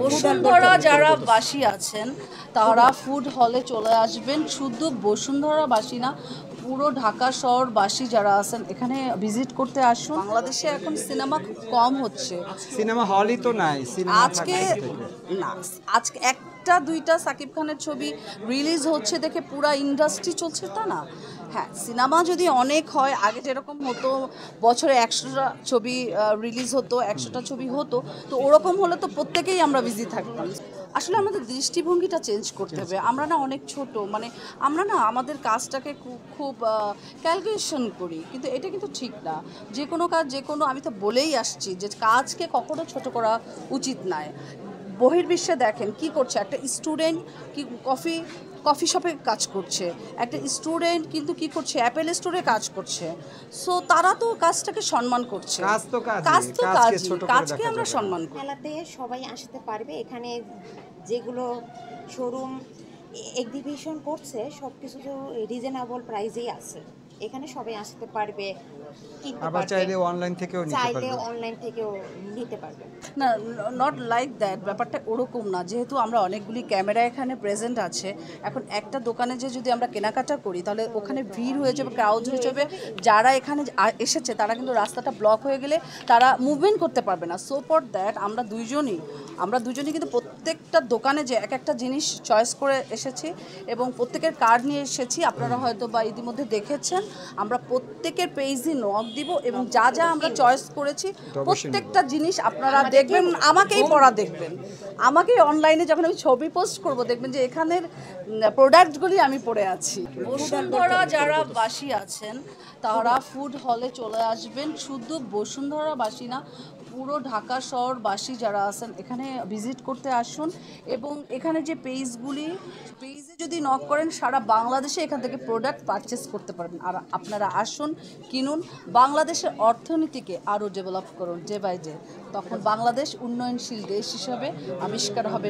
বসুন্ধরা যারা বাসী আছেন তারা ফুড হলে চলে আসবেন। শুধু বসুন্ধরাবাসী না, পুরো ঢাকা শহরবাসী যারা আছেন এখানে ভিজিট করতে আসুন। বাংলাদেশে এখন সিনেমা খুব কম হচ্ছে, সিনেমা হলই তো নাই। সিনেমা আজকে না, আজকে একটা দুইটা সাকিব খানের ছবি রিলিজ হচ্ছে দেখে পুরা ইন্ডাস্ট্রি চলছে তা না। হ্যাঁ, সিনেমা যদি অনেক হয়, আগে যেরকম হতো বছরে 100টা ছবি রিলিজ হতো, 100টা ছবি হতো, তো ওরকম হলে তো প্রত্যেকেই আমরা বিজি থাকতাম। আসলে আমাদের দৃষ্টিভঙ্গিটা চেঞ্জ করতে হবে। আমরা না অনেক ছোট, মানে আমরা না আমাদের কাজটাকে খুব ক্যালকুলেশন করি, কিন্তু এটা কিন্তু ঠিক না। যে কোনো কাজ, যে কোনো, আমি তো বলেই আসছি যে কাজকে কখনো ছোট করা উচিত নয়। বহির্বিশ্বে দেখেন কি করছে, একটা স্টুডেন্ট কি কফি শপে কাজ করছে, একটা স্টুডেন্ট কিন্তু কি করছে, অ্যাপেল স্টোরে কাজ করছে। সো তারা তো কাজটাকে সম্মান করছে। কাজকে আমরা সম্মান করি। মেলাতে সবাই আসতে পারবে। এখানে যেগুলো শোরুম এক্সিবিশন করছে সব কিছু তো রিজনেবল প্রাইসেই আছে। এখানে সবাই আসতে পারবে, আবার চাইলে অনলাইন থেকেও নিতে পারবে। না, নট লাইক দ্যাট, ব্যাপারটা ওরকম না। যেহেতু আমরা অনেকগুলি ক্যামেরা এখানে প্রেজেন্ট আছে, এখন একটা দোকানে যে যদি আমরা কেনাকাটা করি তাহলে ওখানে ভিড় হয়ে যাবে, ক্রাউড হয়ে যাবে। যারা এখানে এসেছে তারা কিন্তু রাস্তাটা ব্লক হয়ে গেলে তারা মুভমেন্ট করতে পারবে না। সো ফর দ্যাট আমরা দুজনই কিন্তু প্রত্যেকটা দোকানে যে এক একটা জিনিস চয়েস করে এসেছি এবং প্রত্যেকের কার্ড নিয়ে এসেছি। আপনারা হয়তো বা ইতিমধ্যে দেখেছেন, আমরা প্রত্যেকের পেজে নক দিব এবং যা যা আমরা চয়েস করেছি প্রত্যেকটা জিনিস আপনারা দেখবেন, আমাকেই পড়া দেখবেন, আমাকেই অনলাইনে যখন আমি ছবি পোস্ট করব দেখবেন যে এখানের প্রোডাক্টগুলি আমি পড়ে আছি। বসুন্ধরা যারা বাসী আছেন তারা ফুড হলে চলে আসবেন। শুধু বসুন্ধরাবাসী না, পুরো ঢাকা শহরবাসী যারা আছেন এখানে ভিজিট করতে আসুন এবং এখানে যে পেজে যদি নক করেন সারা বাংলাদেশে এখান থেকে প্রোডাক্ট পারচেস করতে পারবেন। আর আপনারা আসুন, কিনুন, বাংলাদেশের অর্থনীতিকে আরও ডেভেলপ করুন ডে বাই ডে। তখন বাংলাদেশ উন্নয়নশীল দেশ হিসাবে আবিষ্কার হবে।